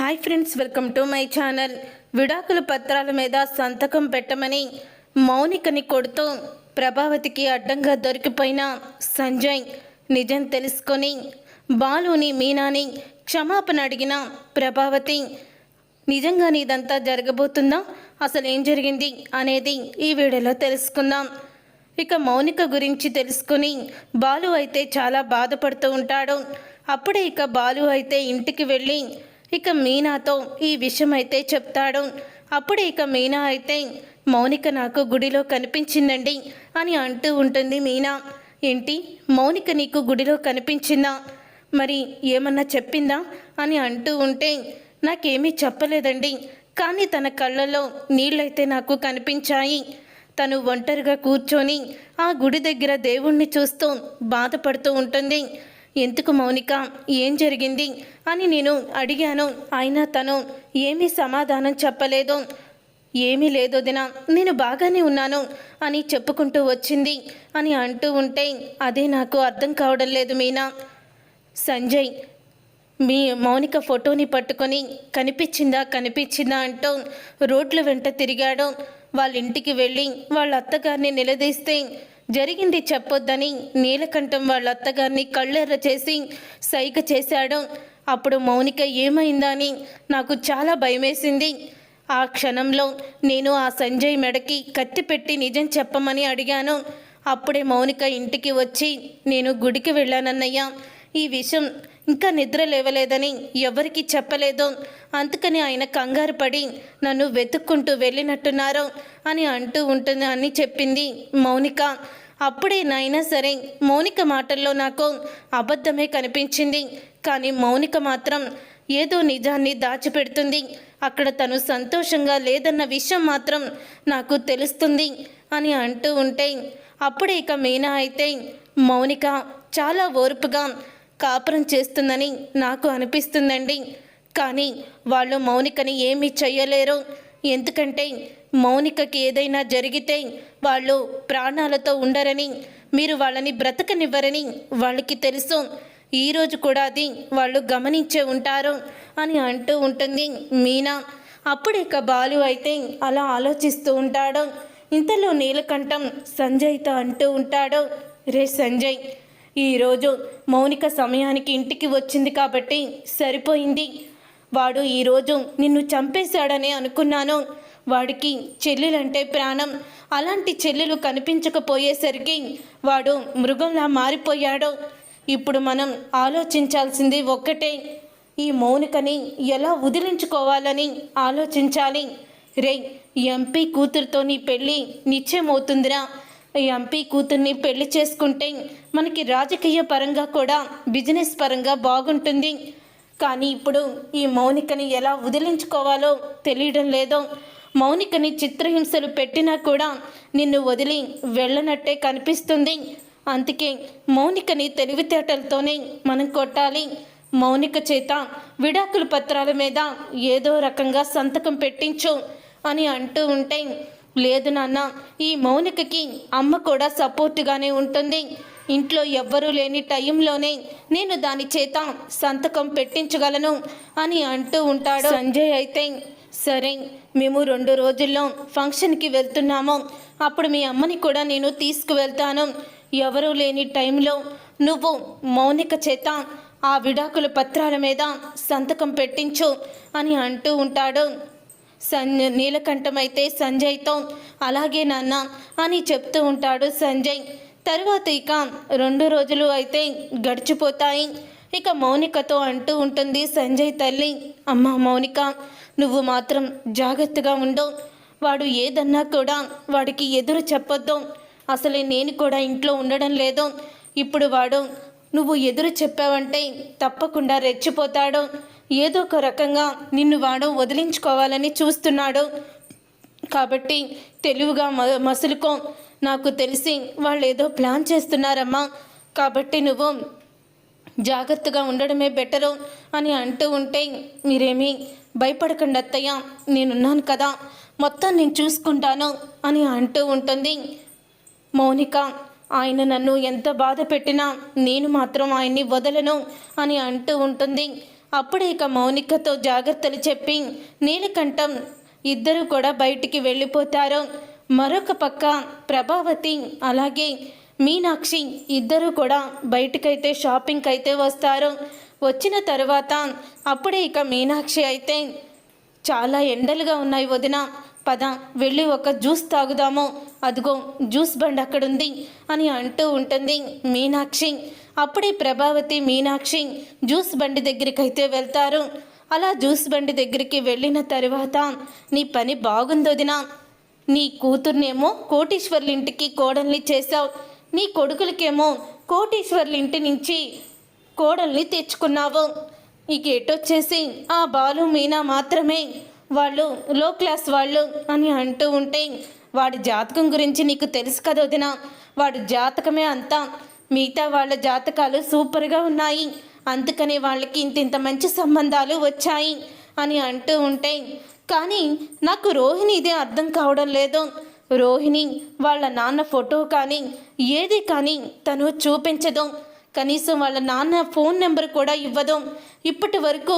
Hi friends, welcome to my channel. విడాకుల పత్రాల మీద సంతకం పెట్టమని మౌనికని కొడుతూ ప్రభావతికి అడ్డంగా దొరికిపోయిన సంజయ్ నిజం తెలుసుకొని బాలుని మీనాని క్షమాపణ అడిగిన ప్రభావతి నిజంగా ఇదంతా జరగబోతుందా, అసలు ఏం జరిగింది అనేది ఈ వీడియోలో తెలుసుకుందాం. ఇక మౌనిక గురించి తెలుసుకుని బాలు అయితే చాలా బాధపడుతూ ఉంటాడు. అప్పుడే ఇక బాలు అయితే ఇంటికి వెళ్ళి ఇక మీనాతో ఈ విషయం అయితే చెప్తాడు. అప్పుడే ఇక మీనా అయితే మౌనిక నాకు గుడిలో కనిపించిందండి అని అంటూ ఉంటుంది. మీనా, ఏంటి మౌనిక నీకు గుడిలో కనిపించిందా, మరి ఏమన్నా చెప్పిందా అని అంటూ ఉంటే, నాకేమీ చెప్పలేదండి, కానీ తన కళ్ళల్లో నీళ్ళైతే నాకు కనిపించాయి. తను ఒంటరిగా కూర్చొని ఆ గుడి దగ్గర దేవుణ్ణి చూస్తూ బాధపడుతూ ఉంటుంది. ఎందుకు మౌనిక, ఏం జరిగింది అని నేను అడిగాను. అయినా తను ఏమీ సమాధానం చెప్పలేదు. ఏమీ లేదు దినా, నేను బాగానే ఉన్నాను అని చెప్పుకుంటూ వచ్చింది అని అంటూ ఉంటే, అదే నాకు అర్థం కావడం లేదు మీనా. సంజయ్ మీ మౌనిక ఫోటోని పట్టుకొని కనిపించిందా అంటూ రోడ్ల వెంట తిరిగాడు. వాళ్ళ ఇంటికి వెళ్ళి వాళ్ళ అత్తగారిని నిలదీస్తే జరిగింది చెప్పొద్దని నీలకంఠం వాళ్ళ అత్తగారిని కళ్ళెర్ర చేసి సైగ చేశాడు. అప్పుడు మౌనిక ఏమైందని నాకు చాలా భయమేసింది. ఆ క్షణంలో నేను ఆ సంజయ్ మెడకి కత్తి పెట్టి నిజం చెప్పమని అడిగాను. అప్పుడే మౌనిక ఇంటికి వచ్చి, నేను గుడికి వెళ్ళానన్నయ్య, ఈ విషయం ఇంకా నిద్ర లేవలేదని ఎవరికి చెప్పలేదు, అందుకని ఆయన కంగారు పడి నన్ను వెతుక్కుంటూ వెళ్ళినట్టున్నారు అని అంటూ ఉంటుంది అని చెప్పింది మౌనిక. అప్పుడే నైనా సరే మౌనిక మాటల్లో నాకు అబద్ధమే కనిపించింది, కానీ మౌనిక మాత్రం ఏదో నిజాన్ని దాచిపెడుతుంది. అక్కడ తను సంతోషంగా లేదన్న విషయం మాత్రం నాకు తెలుస్తుంది అని అంటూ ఉంటే, అప్పుడే ఇక మీనా అయితే మౌనిక చాలా ఓర్పుగా కాపురం చేస్తుందని నాకు అనిపిస్తుందండి, కానీ వాళ్ళు మౌనికని ఏమీ చెయ్యలేరు. ఎందుకంటే మౌనికకి ఏదైనా జరిగితే వాళ్ళు ప్రాణాలతో ఉండరని, మీరు వాళ్ళని బ్రతకనివ్వరని వాళ్ళకి తెలుసు. ఈరోజు కూడా అది వాళ్ళు గమనించే ఉంటారు అని అంటూ ఉంటుంది మీనా. అప్పుడే ఇక బాలు అయితే అలా ఆలోచిస్తూ ఉంటాడు. ఇంతలో నీలకంఠం సంజయ్తో అంటూ ఉంటాడు, రే సంజయ్, ఈరోజు మౌనిక సమయానికి ఇంటికి వచ్చింది కాబట్టి సరిపోయింది. వాడు ఈరోజు నిన్ను చంపేశాడని అనుకున్నాను. వాడికి చెల్లెలంటే ప్రాణం, అలాంటి చెల్లెలు కనిపించకపోయేసరికి వాడు మృగంలా మారిపోయాడు. ఇప్పుడు మనం ఆలోచించాల్సింది ఒక్కటే, ఈ మౌనికని ఎలా వదిలించుకోవాలని ఆలోచించాలి. రే, ఎంపీ కూతురుతో నీ పెళ్ళి నిశ్చయమవుతుందిరా. ఎంపీ కూతుర్ని పెళ్లి చేసుకుంటే మనకి రాజకీయ పరంగా కూడా బిజినెస్ పరంగా బాగుంటుంది. కానీ ఇప్పుడు ఈ మౌనికని ఎలా వదిలించుకోవాలో తెలియడం లేదు. మౌనికని చిత్రహింసలు పెట్టినా కూడా నిన్ను వదిలి వెళ్ళనట్టే కనిపిస్తుంది. అందుకే మౌనికని తెలివితేటలతోనే మనం కొట్టాలి. మౌనిక చేత విడాకుల పత్రాల మీద ఏదో రకంగా సంతకం పెట్టించు అని అంటూ ఉంటే, లేదు నాన్న, ఈ మౌనికకి అమ్మ కూడా సపోర్టుగానే ఉంటుంది. ఇంట్లో ఎవ్వరూ లేని టైంలోనే నేను దాని చేత సంతకం పెట్టించగలను అని అంటూ ఉంటాడు. సంజయ్ అయితే, సరే, మేము 2 రోజుల్లో ఫంక్షన్కి వెళ్తున్నాము, అప్పుడు మీ అమ్మని కూడా నేను తీసుకువెళ్తాను. ఎవరూ లేని టైంలో నువ్వు మౌనిక చేత ఆ విడాకుల పత్రాల మీద సంతకం పెట్టించు అని అంటూ ఉంటాడు. నీలకంఠం అయితే సంజయ్తో, అలాగే నాన్న అని చెప్తూ ఉంటాడు సంజయ్. తర్వాత ఇక 2 రోజులు అయితే గడిచిపోతాయి. ఇక మౌనికతో అంటూ ఉంటుంది సంజయ్ తల్లి, అమ్మ మౌనిక, నువ్వు మాత్రం జాగ్రత్తగా ఉండు. వాడు ఏదన్నా కూడా వాడికి ఎదురు చెప్పొద్దు. అసలే నేను కూడా ఇంట్లో ఉండడం లేదు. ఇప్పుడు వాడు నువ్వు ఎదురు చెప్పావంటే తప్పకుండా రెచ్చిపోతాడు. ఏదో ఒక రకంగా నిన్ను వాడు వదిలించుకోవాలని చూస్తున్నాడు. కాబట్టి తెలివిగా మసులుకో. నాకు తెలిసి వాళ్ళు ఏదో ప్లాన్ చేస్తున్నారమ్మా, కాబట్టి నువ్వు జాగ్రత్తగా ఉండడమే బెటరు అని అంటూ ఉంటే, మీరేమీ భయపడకండి అత్తయ్య, నేనున్నాను కదా, మొత్తం నేను చూసుకుంటాను అని అంటూ ఉంటుంది మౌనిక. ఆయన నన్ను ఎంత బాధ పెట్టినా నేను మాత్రం ఆయన్ని వదలను అని అంటూ ఉంటుంది. అప్పుడే ఇక మౌనికతో జాగ్రత్తలు చెప్పి నీలకంఠం ఇద్దరు కూడా బయటికి వెళ్ళిపోతారు. మరొక పక్క ప్రభావతి అలాగే మీనాక్షి ఇద్దరు కూడా బయటకైతే షాపింగ్కి అయితే వస్తారు. వచ్చిన తర్వాత అప్పుడే ఇక మీనాక్షి అయితే చాలా ఎండలుగా ఉన్నాయి వదిన, పద వెళ్ళి ఒక జ్యూస్ తాగుదాము, అదిగో జ్యూస్ బండి అక్కడుంది అని అంటూ ఉంటుంది మీనాక్షి. అప్పుడే ప్రభావతి మీనాక్షి జ్యూస్ బండి దగ్గరికి అయితే వెళ్తారు. అలా జ్యూస్ బండి దగ్గరికి వెళ్ళిన తర్వాత నీ పని బాగుందొదినా, నీ కూతుర్నేమో కోటీశ్వర్ల ఇంటికి కోడల్ని చేశావు, నీ కొడుకులకేమో కోటీశ్వర్ల ఇంటి నుంచి కోడల్ని తెచ్చుకున్నావు. ఇక ఎటొచ్చేసి ఆ బాలు మీనా మాత్రమే వాళ్ళు లో క్లాస్ వాళ్ళు అని అంటూ ఉంటే వాడి జాతకం గురించి నీకు తెలుసు కదా వదిన, వాడి జాతకమే అంతా, మిగతా వాళ్ళ జాతకాలు సూపర్గా ఉన్నాయి, అందుకని వాళ్ళకి ఇంత మంచి సంబంధాలు వచ్చాయి అని అంటూ ఉంటే, కానీ నాకు రోహిణి ఇదే అర్థం కావడం లేదు. రోహిణి వాళ్ళ నాన్న ఫోటో కానీ ఏది కానీ తను చూపించదు, కనీసం వాళ్ళ నాన్న ఫోన్ నెంబర్ కూడా ఇవ్వదు. ఇప్పటి వరకు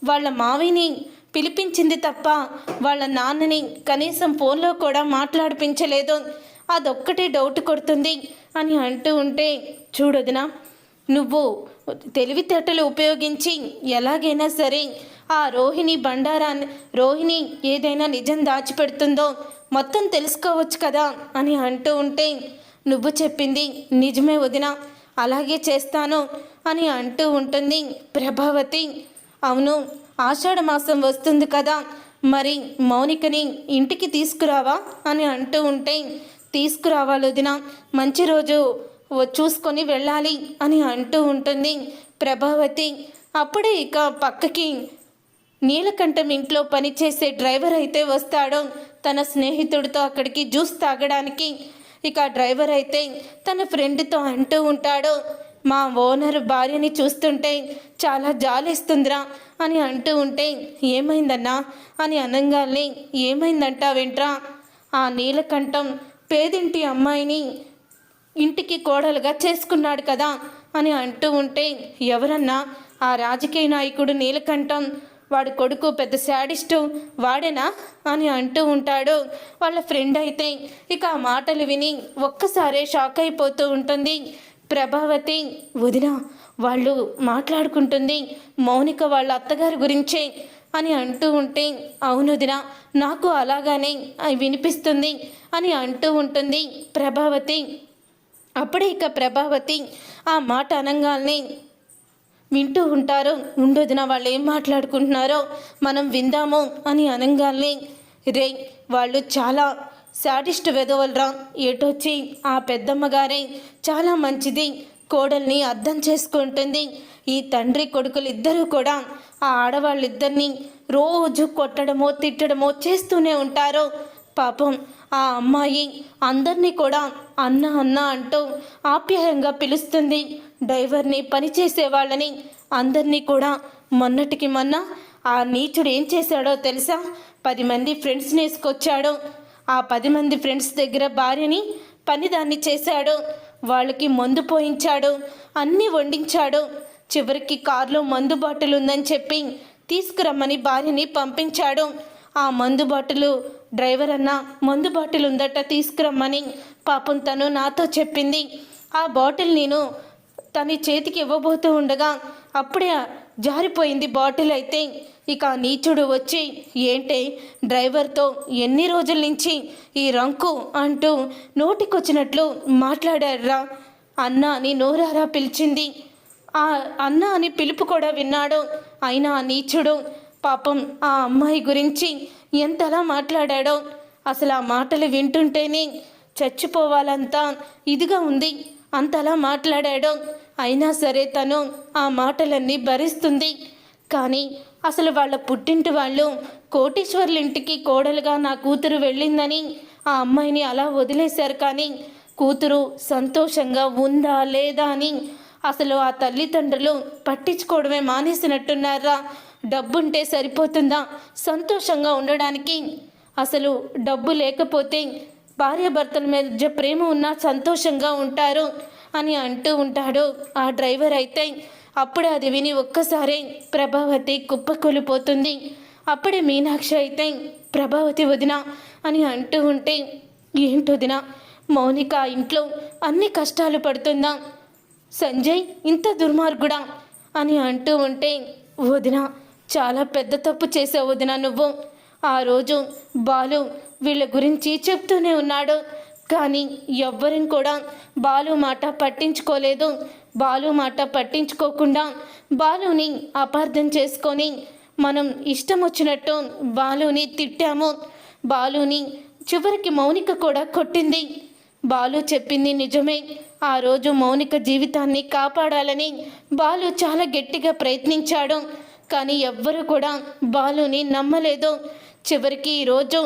వాళ్ళ మావిని పిలిపించింది తప్ప వాళ్ళ నాన్నని కనీసం ఫోన్లో కూడా మాట్లాడిపించలేదు. అదొక్కటే డౌట్ కొడుతుంది అని అంటూ ఉంటే, చూడొదినా, నువ్వు తెలివితేటలు ఉపయోగించి ఎలాగైనా సరే ఆ రోహిణి ఏదైనా నిజం దాచిపెడుతుందో మొత్తం తెలుసుకోవచ్చు కదా అని అంటూ ఉంటే, నువ్వు చెప్పింది నిజమే వదిన, అలాగే చేస్తాను అని అంటూ ఉంటుంది ప్రభావతి. అవును, ఆషాఢ మాసం వస్తుంది కదా, మరి మౌనికని ఇంటికి తీసుకురావా అని అంటూ ఉంటే, తీసుకురావాలి వదిన, మంచి రోజు చూసుకొని వెళ్ళాలి అని అంటూ ఉంటుంది ప్రభావతి. అప్పుడే ఇక పక్కకి నీలకంఠం ఇంట్లో పనిచేసే డ్రైవర్ అయితే వస్తాడు తన స్నేహితుడితో అక్కడికి జ్యూస్ తాగడానికి. ఇక డ్రైవర్ అయితే తన ఫ్రెండ్తో అంటూ ఉంటాడు, మా ఓనర్ భార్యని చూస్తుంటే చాలా జాలేస్తుందిరా అని అంటూ ఉంటే, ఏమైందన్నా అని అనగానే, ఏమైందంటావేంట్రా, ఆ నీలకంఠం పేదింటి అమ్మాయిని ఇంటికి కోడలుగా చేసుకున్నాడు కదా అని అంటూ ఉంటే, ఎవరన్నా, ఆ రాజకీయ నాయకుడు నీలకంఠం, వాడి కొడుకు పెద్ద శాడిస్టు వాడేనా అని అంటూ ఉంటాడు వాళ్ళ ఫ్రెండ్ అయితే. ఇక ఆ మాటలు విని ఒక్కసారే షాక్ అయిపోతూ ఉంటుంది ప్రభావతి. వదిన, వాళ్ళు మాట్లాడుకుంటుంది మౌనిక వాళ్ళ అత్తగారి గురించే అని అంటూ ఉంటే, అవును వదిన, నాకు అలాగానే వినిపిస్తుంది అని అంటూ ఉంటుంది ప్రభావతి. అప్పుడే ఇక ప్రభావతి ఆ మాట అనగానే వింటూ ఉంటారు. ఉండొదిన, వాళ్ళు ఏం మాట్లాడుకుంటున్నారో మనం విందాము అని అనగానే, రే వాళ్ళు చాలా శాడిస్ట్ వెదవలరా, ఎటొచ్చి ఆ పెద్దమ్మగారే చాలా మంచిది, కోడల్ని అర్థం చేసుకుంటుంది. ఈ తండ్రి కొడుకులు ఇద్దరూ కూడా ఆ ఆడవాళ్ళిద్దరినీ రోజు కొట్టడమో తిట్టడమో చేస్తూనే ఉంటారు. పాపం ఆ అమ్మాయి అందరినీ కూడా అన్న అన్న అంటూ ఆప్యాయంగా పిలుస్తుంది. డ్రైవర్ని పనిచేసే వాళ్ళని అందరినీ కూడా. మొన్నటికి మొన్న ఆ నీచుడు ఏం చేశాడో తెలుసా, 10 మంది ఫ్రెండ్స్ని వేసుకొచ్చాడు. ఆ 10 మంది ఫ్రెండ్స్ దగ్గర భార్యని పనిదాన్ని చేశాడు, వాళ్ళకి మందు పోయించాడు, అన్నీ వండించాడు. చివరికి కారులో మందు బాటిల్ ఉందని చెప్పి తీసుకురమ్మని భార్యని పంపించాడు. ఆ మందు బాటిల్ డ్రైవర్ అన్న మందు బాటిల్ ఉందట తీసుకురమ్మని పాపం తను నాతో చెప్పింది. ఆ బాటిల్ నేను తన చేతికి ఇవ్వబోతూ ఉండగా అప్పుడే జారిపోయింది బాటిల్ అయితే. ఇక నీచుడు వచ్చి, ఏంటే డ్రైవర్తో ఎన్ని రోజుల నుంచి ఈ రంకు అంటూ నోటికొచ్చినట్లు మాట్లాడారా, అన్న అని నోరారా పిలిచింది. ఆ అన్న అని పిలుపు కూడా విన్నాడు. అయినా నీచుడు పాపం ఆ అమ్మాయి గురించి ఎంతలా మాట్లాడాడో, అసలు ఆ మాటలు వింటుంటేనే చచ్చిపోవాలంతా ఇదిగా ఉంది, అంతలా మాట్లాడాడో. అయినా సరే తను ఆ మాటలన్నీ భరిస్తుంది. కానీ అసలు వాళ్ళ పుట్టింటి వాళ్ళు కోటీశ్వర్ల ఇంటికి కోడలుగా నా కూతురు వెళ్ళిందని ఆ అమ్మాయిని అలా వదిలేశారు. కానీ కూతురు సంతోషంగా ఉందా లేదా అని అసలు ఆ తల్లిదండ్రులు పట్టించుకోవడమే మానేసినట్టున్నారా. డబ్బుంటే సరిపోతుందా సంతోషంగా ఉండడానికి? అసలు డబ్బు లేకపోతే భార్యాభర్తల మధ్య ప్రేమ ఉన్నా సంతోషంగా ఉంటారు అని అంటూ ఉంటాడు ఆ డ్రైవర్ అయితే. అప్పుడే అది విని ఒక్కసారే ప్రభావతి కుప్పకూలిపోతుంది. అప్పుడే మీనాక్షి అయితే ప్రభావతి వదిన అని అంటూ ఉంటే, ఏంటొదిన మౌనిక ఇంట్లో అన్ని కష్టాలు పడుతుందా, సంజయ్ ఇంత దుర్మార్గుడా అని అంటూ ఉంటే, వదిన చాలా పెద్ద తప్పు చేసావు వదిన నువ్వు. ఆ రోజు బాలు వీళ్ళ గురించి చెప్తూనే ఉన్నాడు, కానీ ఎవ్వరిని కూడా బాలు మాట పట్టించుకోలేదు. బాలు మాట పట్టించుకోకుండా బాలుని అపార్థం చేసుకొని మనం ఇష్టం వచ్చినట్టు బాలుని తిట్టాము. బాలుని చివరికి మౌనిక కూడా కొట్టింది. బాలు చెప్పింది నిజమే. ఆ రోజు మౌనిక జీవితాన్ని కాపాడాలని బాలు చాలా గట్టిగా ప్రయత్నించాడు, కానీ ఎవ్వరూ కూడా బాలుని నమ్మలేదు. చివరికి ఈరోజు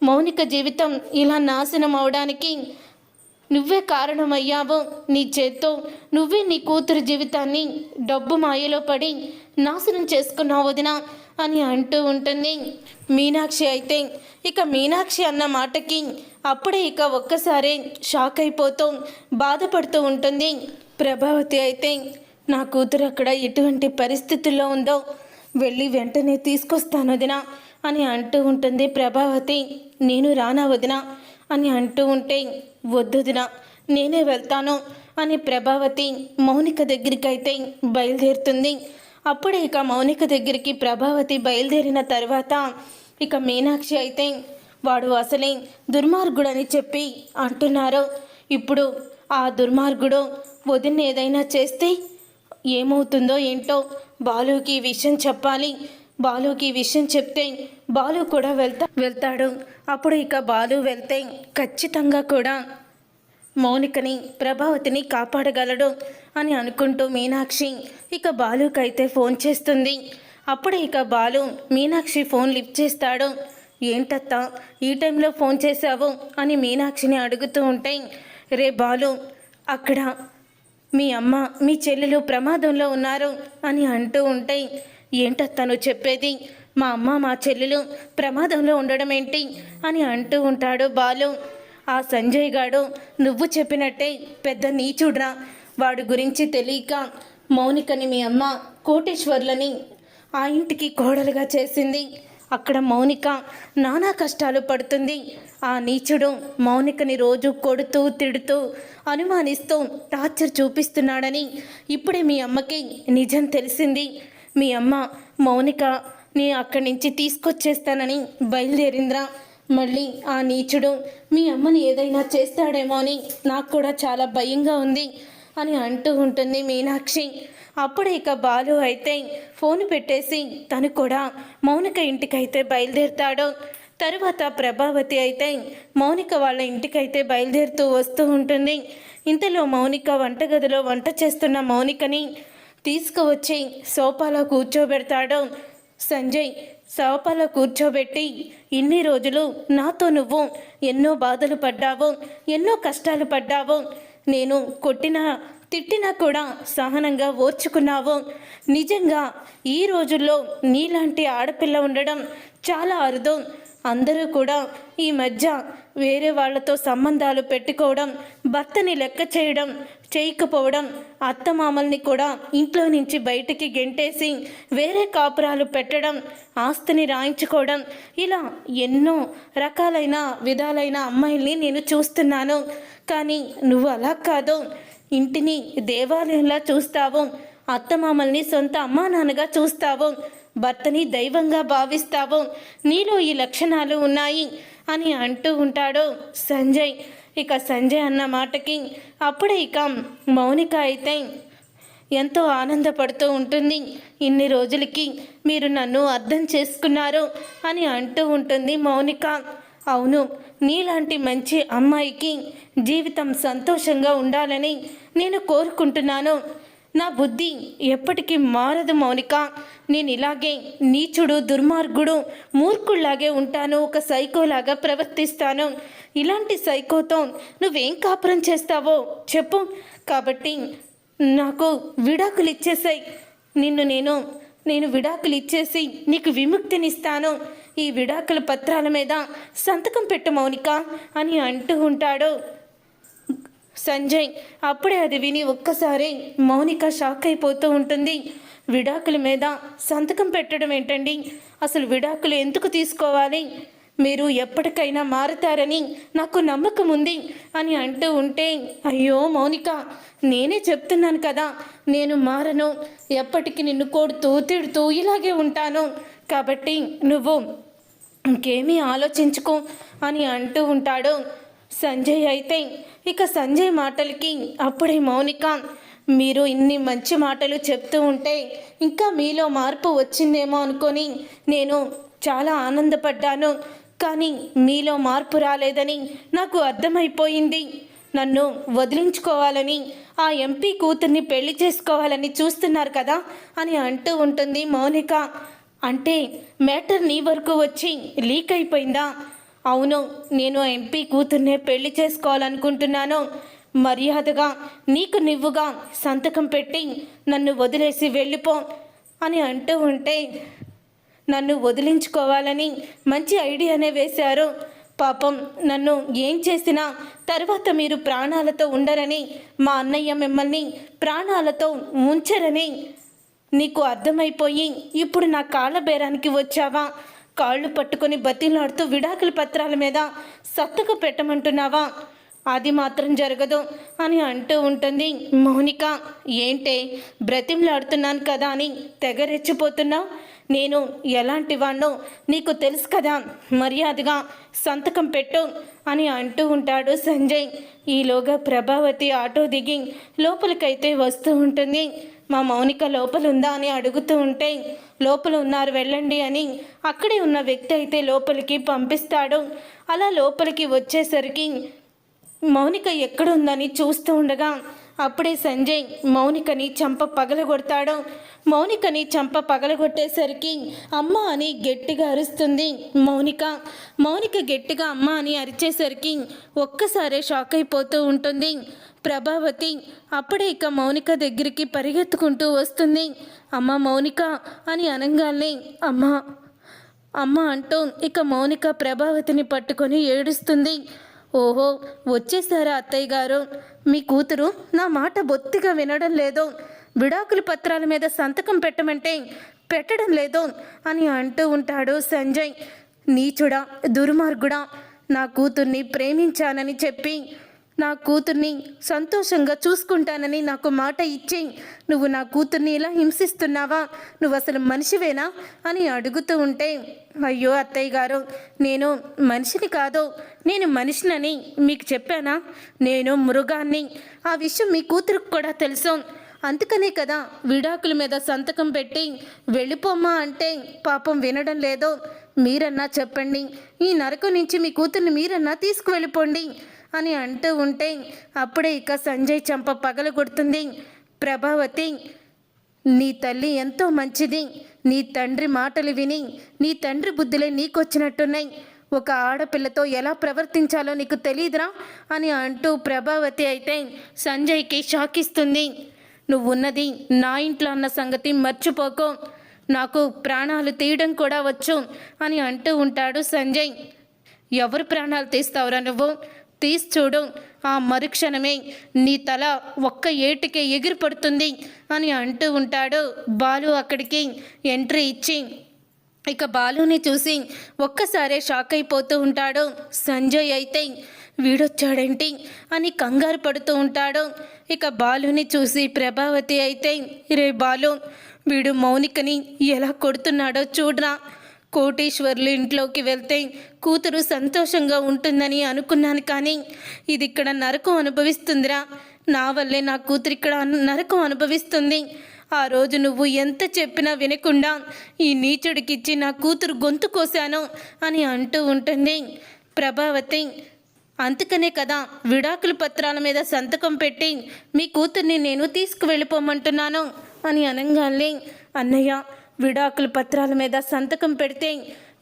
మౌనిక జీవితం ఇలా నాశనం అవడానికి నువ్వే కారణమయ్యావు. నీ చేత్తో నువ్వే నీ కూతురు జీవితాన్ని డబ్బు మాయలో పడి నాశనం చేసుకున్నావు వదినా అని అంటూ ఉంటుంది. మీనాక్షి అయితే ఇక మీనాక్షి అన్న మాటకి అప్పుడే ఇక ఒక్కసారి షాక్ అయిపోతూ బాధపడుతూ ఉంటుంది. ప్రభావతి అయితే నా కూతురు అక్కడ ఎటువంటి పరిస్థితుల్లో ఉందో వెళ్ళి వెంటనే తీసుకొస్తాను వదినా అని అంటూ ఉంటుంది. ప్రభావతి నేను రానా వదినా అని అంటూ ఉంటే, వద్దుదినా నేనే వెళ్తాను అని ప్రభావతి మౌనిక దగ్గరికి అయితే బయలుదేరుతుంది. అప్పుడే ఇక మౌనిక దగ్గరికి ప్రభావతి బయలుదేరిన తర్వాత ఇక మీనాక్షి అయితే వాడు అసలే దుర్మార్గుడని చెప్పి అంటున్నారు. ఇప్పుడు ఆ దుర్మార్గుడు వదిన ఏదైనా చేస్తే ఏమవుతుందో ఏంటో, బాలుకి ఈ విషయం చెప్పాలి. బాలుకి విషయం చెప్తే బాలు కూడా వెళ్తాడు. అప్పుడు ఇక బాలు వెళ్తే ఖచ్చితంగా కూడా మౌనికని ప్రభావతిని కాపాడగలడు అని అనుకుంటూ మీనాక్షి ఇక బాలుకైతే ఫోన్ చేస్తుంది. అప్పుడే ఇక బాలు మీనాక్షి ఫోన్ లిఫ్ట్ చేస్తాడు. ఏంటత్తా ఈ టైంలో ఫోన్ చేశావు అని మీనాక్షిని అడుగుతూ ఉంటే, రే బాలు అక్కడ మీ అమ్మ మీ చెల్లెలు ప్రమాదంలో ఉన్నారు అని అంటూ ఉంటే, ఏంటత్తను చెప్పేది, మా అమ్మ మా చెల్లెలు ప్రమాదంలో ఉండడం ఏంటి అని అంటూ ఉంటాడు బాలు. ఆ సంజయ్ గాడు నువ్వు చెప్పినట్టే పెద్ద నీచుడ్రా. వాడి గురించి తెలియక మౌనికని మీ అమ్మ కోటేశ్వర్లని ఆ ఇంటికి కోడలుగా చేసింది. అక్కడ మౌనిక నానా కష్టాలు పడుతుంది. ఆ నీచుడు మౌనికని రోజు కొడుతూ తిడుతూ అనుమానిస్తూ టార్చర్ చూపిస్తున్నాడని ఇప్పుడే మీ అమ్మకి నిజం తెలిసింది. మీ అమ్మ మౌనిక నీ అక్కడి నుంచి తీసుకొచ్చేస్తానని బయలుదేరింద్రా. మళ్ళీ ఆ నీచుడు మీ అమ్మని ఏదైనా చేస్తాడేమో అని నాకు కూడా చాలా భయంగా ఉంది అని అంటూ ఉంటుంది మీనాక్షి. అప్పుడే ఇక బాలు అయితే ఫోన్ పెట్టేసి తను కూడా మౌనిక ఇంటికైతే బయలుదేరుతాడు. తరువాత ప్రభావతి అయితే మౌనిక వాళ్ళ ఇంటికైతే బయలుదేరుతూ వస్తూ ఉంటుంది. ఇంతలో మౌనిక వంటగదిలో వంట చేస్తున్న మౌనికని తీసుకువచ్చి సోఫాలో కూర్చోబెడతాడు సంజయ్. సోఫాలో కూర్చోబెట్టి, ఇన్ని రోజులు నాతో నువ్వు ఎన్నో బాధలు పడ్డావు, ఎన్నో కష్టాలు పడ్డావు. నేను కొట్టినా తిట్టినా కూడా సహనంగా ఓర్చుకున్నావు. నిజంగా ఈ రోజుల్లో నీలాంటి ఆడపిల్ల ఉండడం చాలా అరుదు. అందరూ కూడా ఈ మధ్య వేరే వాళ్ళతో సంబంధాలు పెట్టుకోవడం, భర్తని లెక్క చేయకపోవడం, అత్తమామల్ని కూడా ఇంట్లో నుంచి బయటికి గెంటేసి వేరే కాపురాలు పెట్టడం, ఆస్తిని రాయించుకోవడం, ఇలా ఎన్నో రకాలైన విధాలైన అమ్మాయిల్ని నేను చూస్తున్నాను. కానీ నువ్వు అలా కాదు, ఇంటిని దేవాలయంలా చూస్తావు, అత్తమామల్ని సొంత అమ్మా నాన్నగా చూస్తావు, భర్తని దైవంగా భావిస్తావు. నీలో ఈ లక్షణాలు ఉన్నాయి అని అంటూ ఉంటాడు సంజయ్. ఇక సంజయ్ అన్న మాటకి అప్పుడే ఇక మౌనిక అయితే ఎంతో ఆనందపడుతూ ఉంటుంది. ఇన్ని రోజులకి మీరు నన్ను అర్థం చేసుకున్నారు అని అంటూ ఉంటుంది మౌనిక. అవును, నీలాంటి మంచి అమ్మాయికి జీవితం సంతోషంగా ఉండాలని నేను కోరుకుంటున్నాను. నా బుద్ధి ఎప్పటికీ మారదు మౌనిక. నేను ఇలాగే నీచుడు, దుర్మార్గుడు, మూర్ఖుల్లాగే ఉంటాను, ఒక సైకోలాగా ప్రవర్తిస్తాను. ఇలాంటి సైకోతో నువ్వేం కాపురం చేస్తావో చెప్పు. కాబట్టి నాకు విడాకులు ఇచ్చేసాయి. నేను విడాకులు ఇచ్చేసి నీకు విముక్తినిస్తాను. ఈ విడాకుల పత్రాల మీద సంతకం పెట్టు మౌనిక అని అంటూ ఉంటాడు సంజయ్ అప్పుడే అది విని ఒక్కసారి మౌనిక షాక్ అయిపోతూ ఉంటుంది. విడాకుల మీద సంతకం పెట్టడం ఏంటండి? అసలు విడాకులు ఎందుకు తీసుకోవాలి? మీరు ఎప్పటికైనా మారుతారని నాకు నమ్మకం ఉంది అని అంటూ ఉంటే, అయ్యో మౌనిక, నేనే చెప్తున్నాను కదా, నేను మారను, ఎప్పటికీ నిన్ను కొడుతూ తిడుతూ ఇలాగే ఉంటాను, కాబట్టి నువ్వు ఇంకేమీ ఆలోచించుకో అని అంటూ ఉంటాడు. సంజయ్ అయితే ఇక సంజయ్ మాటలకి అప్పుడే మౌనిక, మీరు ఇన్ని మంచి మాటలు చెప్తూ ఉంటే ఇంకా మీలో మార్పు వచ్చిందేమో అనుకొని నేను చాలా ఆనందపడ్డాను, కానీ మీలో మార్పు రాలేదని నాకు అర్థమైపోయింది. నన్ను వదిలించుకోవాలని, ఆ ఎంపీ కూతుర్ని పెళ్లి చేసుకోవాలని చూస్తున్నారు కదా అని అంటూ ఉంటుంది మౌనిక. అంటే మ్యాటర్ నీ వరకు వచ్చి లీక్ అయిపోయిందా? అవును, నేను ఎంపీ కూతుర్నే పెళ్లి చేసుకోవాలనుకుంటున్నాను. మర్యాదగా నీకు నువ్వుగా సంతకం పెట్టి నన్ను వదిలేసి వెళ్ళిపో అని అంటూ ఉంటే, నన్ను వదిలించుకోవాలని మంచి ఐడియానే వేశారు. పాపం నన్ను ఏం చేసినా తర్వాత మీరు ప్రాణాలతో ఉండరని, మా అన్నయ్య మిమ్మల్ని ప్రాణాలతో ఉంచరని నీకు అర్థమైపోయి ఇప్పుడు నా కాళ్ళ బేరానికి వచ్చావా? కాళ్ళు పట్టుకొని బతిలాడుతూ విడాకుల పత్రాల మీద సంతకం పెట్టమంటున్నావా? అది మాత్రం జరగదు అని అంటూ ఉంటుంది మౌనిక. ఏంటే, బ్రతిమలాడుతున్నాను కదా అని తెగ రెచ్చిపోతున్నావు? నేను ఎలాంటి వాణ్ణో నీకు తెలుసు కదా, మర్యాదగా సంతకం పెట్టు అని అంటూ ఉంటాడు సంజయ్. ఈలోగా ప్రభావతి ఆటో దిగి లోపలికైతే వస్తూ ఉంటుంది. మా మౌనిక లోపల ఉందా అని అడుగుతూ ఉంటే, లోపల ఉన్నారు వెళ్ళండి అని అక్కడే ఉన్న వ్యక్తి అయితే లోపలికి పంపిస్తాడు. అలా లోపలికి వచ్చేసరికి మౌనిక ఎక్కడుందని చూస్తూ ఉండగా అప్పుడే సంజయ్ మౌనికని చంప పగలగొడతాడు. మౌనికని చంప పగలగొట్టేసరికి అమ్మ అని గట్టిగా అరుస్తుంది మౌనిక. మౌనిక గట్టిగా అమ్మ అని అరిచేసరికి ఒక్కసారే షాక్ అయిపోతూ ఉంటుంది ప్రభావతి. అప్పుడే ఇక మౌనిక దగ్గరికి పరిగెత్తుకుంటూ వస్తుంది. అమ్మ మౌనిక అని అనగానే అమ్మ అమ్మ అంటూ ఇక మౌనిక ప్రభావతిని పట్టుకొని ఏడుస్తుంది. ఓహో, వచ్చేసారా అత్తయ్య గారు? మీ కూతురు నా మాట బొత్తిగా వినడం లేదు, విడాకుల పత్రాల మీద సంతకం పెట్టమంటే పెట్టడం లేదు అని అంటూ ఉంటాడు సంజయ్. నీచుడా, దుర్మార్గుడా, నా కూతుర్ని ప్రేమించానని చెప్పి నా కూతుర్ని సంతోషంగా చూసుకుంటానని నాకు మాట ఇచ్చి నువ్వు నా కూతుర్ని ఇలా హింసిస్తున్నావా? నువ్వు అసలు మనిషివేనా అని అడుగుతూ ఉంటే, అయ్యో అత్తయ్య గారు, నేను మనిషిని కాదు, నేను మనిషినని మీకు చెప్పానా? నేను మృగాన్ని. ఆ విషయం మీ కూతురికి కూడా తెలుసు. అందుకనే కదా విడాకుల మీద సంతకం పెట్టి వెళ్ళిపోమ్మా అంటే పాపం వినడం లేదు. మీరన్నా చెప్పండి, ఈ నరకం నుంచి మీ కూతుర్ని మీరన్నా తీసుకువెళ్ళిపోండి అని అంటూ ఉంటే అప్పుడే ఇక సంజయ్ చంప పగలగొడుతుంది ప్రభావతి. నీ తల్లి ఎంతో మంచిది, నీ తండ్రి మాటలు విని నీ తండ్రి బుద్ధులే నీకొచ్చినట్టున్నాయి, ఒక ఆడపిల్లతో ఎలా ప్రవర్తించాలో నీకు తెలియదురా అని అంటూ ప్రభావతి అయితే సంజయ్కి షాక్ ఇస్తుంది. నువ్వున్నది నా ఇంట్లో అన్న సంగతి మర్చిపోకు, నాకు ప్రాణాలు తీయడం కూడా వచ్చు అని అంటూ ఉంటాడు సంజయ్. ఎవరు ప్రాణాలు తీస్తావురా నువ్వు? తీసి చూడు, ఆ మరుక్షణమే నీ తల ఒక్క ఏటికే ఎగిరిపడుతుంది అని అంటూ ఉంటాడు. బాలు అక్కడికి ఎంట్రీ ఇచ్చి ఇక బాలుని చూసి ఒక్కసారే షాక్ అయిపోతూ ఉంటాడు. సంజయ్ అయితే వీడొచ్చాడేంటి అని కంగారు పడుతూ ఉంటాడు. ఇక బాలుని చూసి ప్రభావతి అయితే, రే బాలు, వీడు మౌనికని ఎలా కొడుతున్నాడో చూడరా, కోటీశ్వర్లు ఇంట్లోకి వెళ్తే కూతురు సంతోషంగా ఉంటుందని అనుకున్నాను, కానీ ఇది ఇక్కడ నరకం అనుభవిస్తుందిరా, నా వల్లే నా కూతురు ఇక్కడ నరకం అనుభవిస్తుంది. ఆ రోజు నువ్వు ఎంత చెప్పినా వినకుండా ఈ నీచుడికిచ్చి నా కూతురు గొంతు కోసాను అని అంటూ ఉంటుంది ప్రభావతి. అందుకనే కదా విడాకుల పత్రాల మీద సంతకం పెట్టి మీ కూతుర్ని నేను తీసుకువెళ్ళిపోమంటున్నాను అని అనగానే, అన్నయ్య, విడాకుల పత్రాల మీద సంతకం పెడితే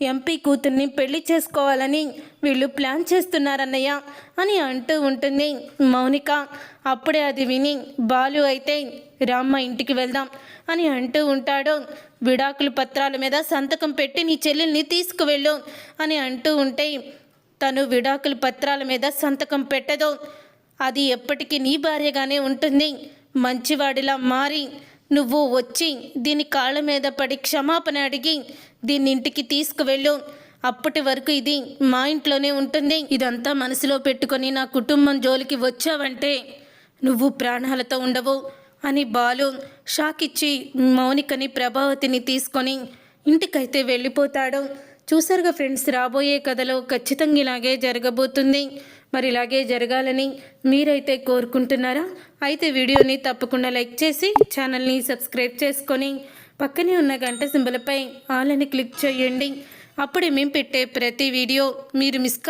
ఎంపీ కూతుర్ని పెళ్లి చేసుకోవాలని వీళ్ళు ప్లాన్ చేస్తున్నారన్నయ్య అని అంటూ ఉంటుంది మౌనిక. అప్పుడే అది విని బాలు అయితే, రామ్మ ఇంటికి వెళ్దాం అని అంటూ ఉంటాడు. విడాకుల పత్రాల మీద సంతకం పెట్టి నీ చెల్లెల్ని తీసుకువెళ్ళు అని అంటూ ఉంటే, తను విడాకుల పత్రాల మీద సంతకం పెట్టదు, అది ఎప్పటికీ నీ భార్యగానే ఉంటుంది. మంచివాడిలా మారి నువ్వు వచ్చి దీని కాళ్ళ మీద పడి క్షమాపణ అడిగి దీన్ని ఇంటికి తీసుకువెళ్ళు. అప్పటి వరకు ఇది మా ఇంట్లోనే ఉంటుంది. ఇదంతా మనసులో పెట్టుకొని నా కుటుంబం జోలికి వచ్చావంటే నువ్వు ప్రాణాలతో ఉండవు అని బాలు షాక్ ఇచ్చి మౌనికని ప్రభావతిని తీసుకొని ఇంటికైతే వెళ్ళిపోతాడు. చూసారుగా ఫ్రెండ్స్, రాబోయే కథలో ఖచ్చితంగా ఇలాగే జరగబోతుంది. మరి ఇలాగే జరగాలని మీరైతే కోరుకుంటున్నారా? అయితే వీడియోని తప్పకుండా లైక్ చేసి ఛానల్ని సబ్స్క్రైబ్ చేసుకొని పక్కనే ఉన్న గంట సింబల్పై ఆల్ అని క్లిక్ చేయండి. అప్పుడే మేము పెట్టే ప్రతి వీడియో మీరు మిస్